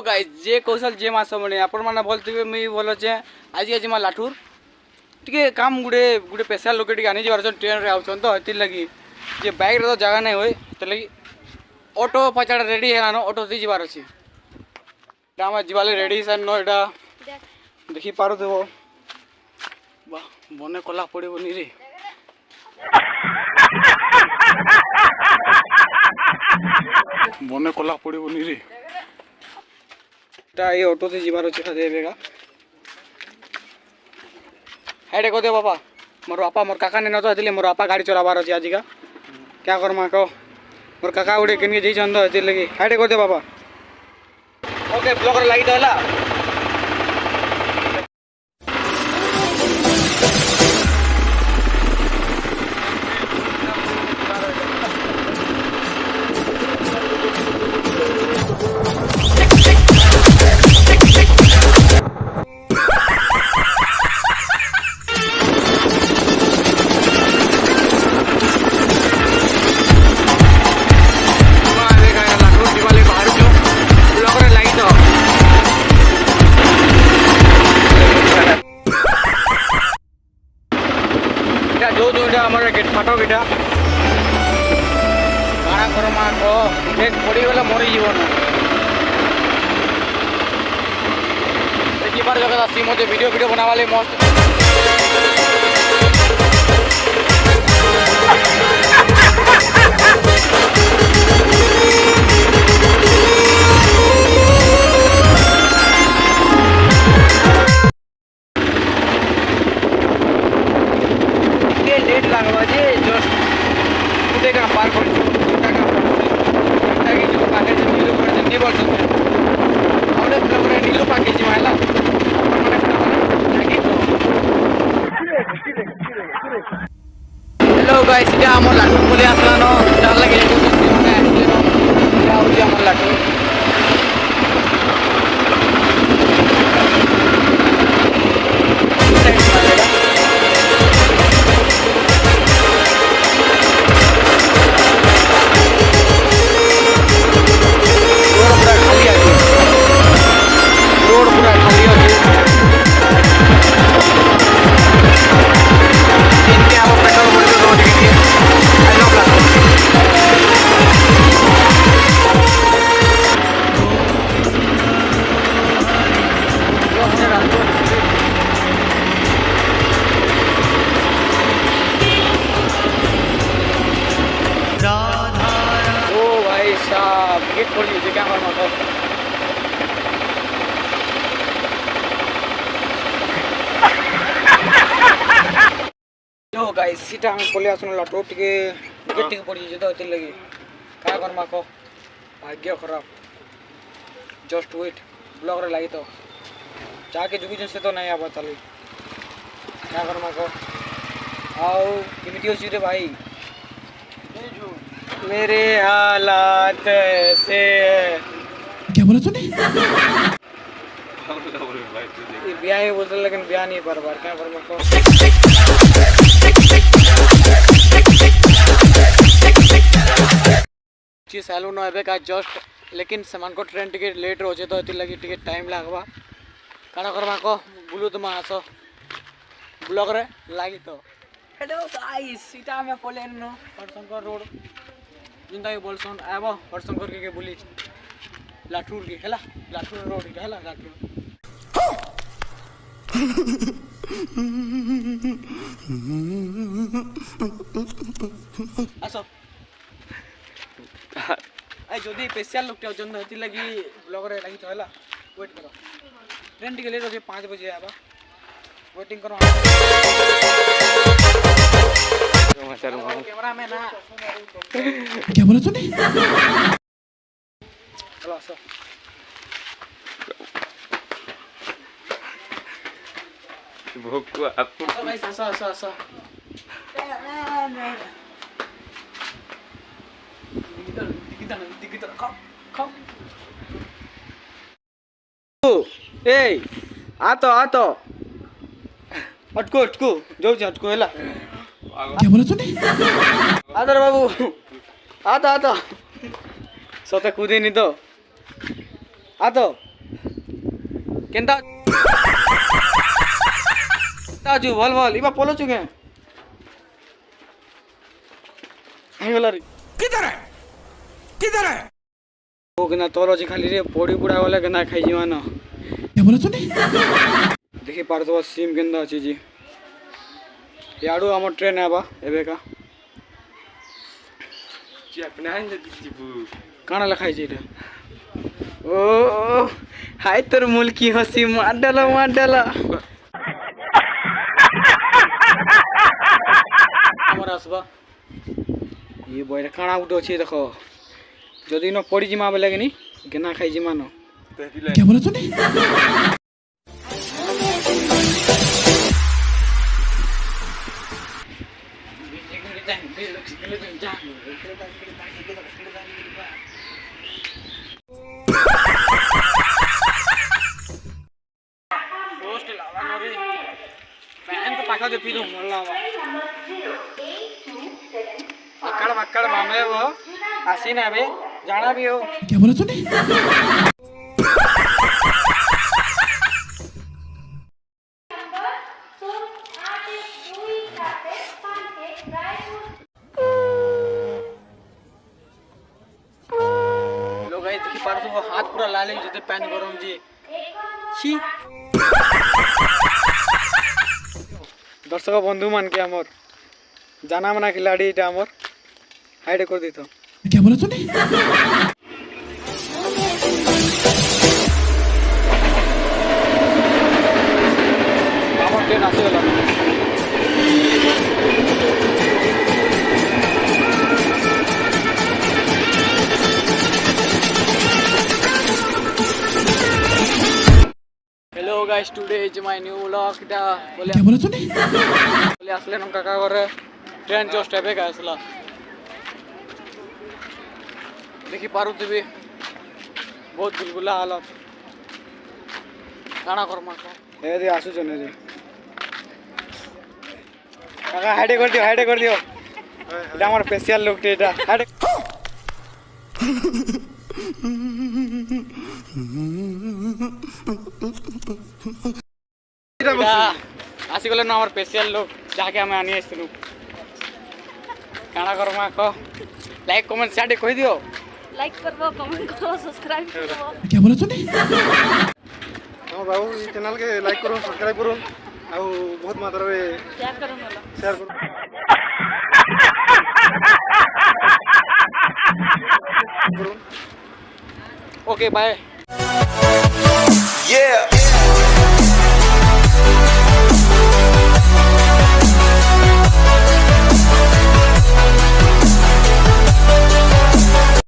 Guys जे कौशल जे मास मने आपण माने बोलथिबे मी बोल छे आज आज मा लाठुर टिके काम गुडे गुडे स्पेशल लोके टिके आनी जबार ट्रेन रे आउछन तो हति लगी जे बाइक रे तो जगह नै होय त लगी ऑटो पचाड़ रेडी हेलानो ऑटो दी जबार अछि दामा जिवाले रेडी सन नो एटा देखि पारो देबो वाह बने कला पड़िबो नी रे बने कला पड़िबो नी रे ये ऑटो से जीवार अच्छे देगा हाइडे को दे बापा मोर बापा मोर काका ने न तो हतिले मोर बापा गाड़ी चलाबार अछि आजिका क्या करमा को मोर काका उडे केन के जई छन तो हति लगी हाइडे को दे बापा ओके ब्लॉक रे लागी दला जो जो हमारे गेट फाटो गेटा काना करमा को एक पड़ी वाला मरी जीवन देखि बार जगह आसी मते वीडियो वीडियो बनावा ले मस्त लेट लागवा जे जस्ट कुटे का पार कर कुटा का ताकि जो पैकेज नीलो कर जल्दी बोल सकते हमने ब्लॉग रे नीलो पैकेज मायला हेलो गाइस इटा हमर लाटू बोले आसलानो डाल लगे तो में आसलेनो या हो जे हमर लाटू गेट खोल लीजिए क्या करना था जो गाइस सीटा हम पले आसनो लाटो टिके टिके टिके पड़ी जे तो हति लगी का करना को भाग्य खराब जस्ट वेट ब्लॉग रे लागी तो जाके जुगी जन से तो नहीं आबा तले क्या करना को आओ किमिति होसी रे भाई मेरे हालात से क्या बोला तूने? ब्याह ही बोलते लेकिन ब्याह नहीं बार बार क्या करूँ को चीज सैलून है का जस्ट लेकिन सामान को ट्रेन टिकट लेट रोचे तो लगी टिकट टाइम लागवा काना करमा को बुलू तुम आसो ब्लॉग रे लागी तो हेलो गाइस सीटा में पोलेन नो हरशंकर रोड जिंदा ही बोलसन आबो हरशंकर के बुली लाठुर के हैला लाठुर रोड के हैला लाठुर आसो आई जदी स्पेशल लोग जन हति लगी ब्लॉग रे लगी तो हैला वेट करो ट्रेन टिकट लेट हो 5 बजे आबा वेटिंग करो कैमरा में ना क्या बोला तूने? चलो सर भूख को आपको भाई सा दिगिता खाओ ए आतो अटको जाऊ अटको हैला क्या बोला तूने? आदर बाबू आता सते कूदी नहीं तो आ तो କେନ୍ତା ଅଛୁ ଭଲ ଭଲ ଇବା ପଲଉଛୁ କେଁ ହେଇଗଲା ରେ ଓ କେନା ତୋର ଅଛି ଖାଲି ରେ ପଡ଼ି ପୁଡ଼ା ଗଲେ କେନା ଖାଇଯିବା ନା क्या बोला तूने ଦେଖି ପାରୁଥିବ ସିମ୍ କେନ୍ତା ଅଛି ଯେ ଇଆଡ଼ୁ ଆମର ଟ୍ରେନ୍ ଆଇବା ଏବେକା अपना जीबू କାଣା ଲେଖା ହେଇଛି ଏଇଟା ଓ ହାଇ ତୋର ମୁଲକି ହସି ମାଡାଲା ଆମର ଆସବା ଏ ବଇଟା କାଣା ଗୋଟେ ଅଛି ଦେଖ ଯଦି ନ ପଡ଼ିଯିମା ବେଲେ କିନି କେନା ଖାଇଯିମା ନ क्या बोला तूने ପାଖରେ ପିଇଲୁ ଭଲ ଆକାଳ ବାକାଳ ମାମେବ ଆସି ନେବେ ଜାଣା ବି ହଉ क्या बोला तूने लोग आई देखी पारथुब हाथ पूरा लाल हो जते पानी गरम जे छी दर्शक बंधु मान के हमर जाना मना खिलाड़ी इटा हमर हाइड कर दी तो क्या बोला तूने हमर ट्रेन आसे गला hello guys today is my new vlog इटा बोले क्या बोला तूने बोले असले नम काका घर ट्रेन जस्ट एबे का असला देखि पारुथिबी बहुत गुलगुला हालत काना करमा हे रे आसु जने रे काका हाइड कर दियो এটা আমার স্পেশাল লোকটি এটা হাইড ଆସିଗଲେ ନା ଆମର ସ୍ପେଶିଆଲ ଲୋକ ଯାହାକି ଆମେ ଆଣି ଆସିଥିଲୁ କାଣା କର୍ମା କହ ଲାଇକ୍ କମେଣ୍ଟ ସେୟାର ଟିକେ କହିଦିଅ लाइक करबो कमेंट करो सब्सक्राइब करबो क्या बोला तूने ହଁ ବାବୁ ଏଇ ଚ୍ୟାନେଲ୍ କେ ଲାଇକ୍ କରୁନ୍ ସବସ୍କ୍ରାଇବ୍ କରୁନ୍ ଆଉ ବହୁତ ମାତ୍ରାରେ क्या करो मला ସେୟାର କରୁନ୍ ओके बाय Yeah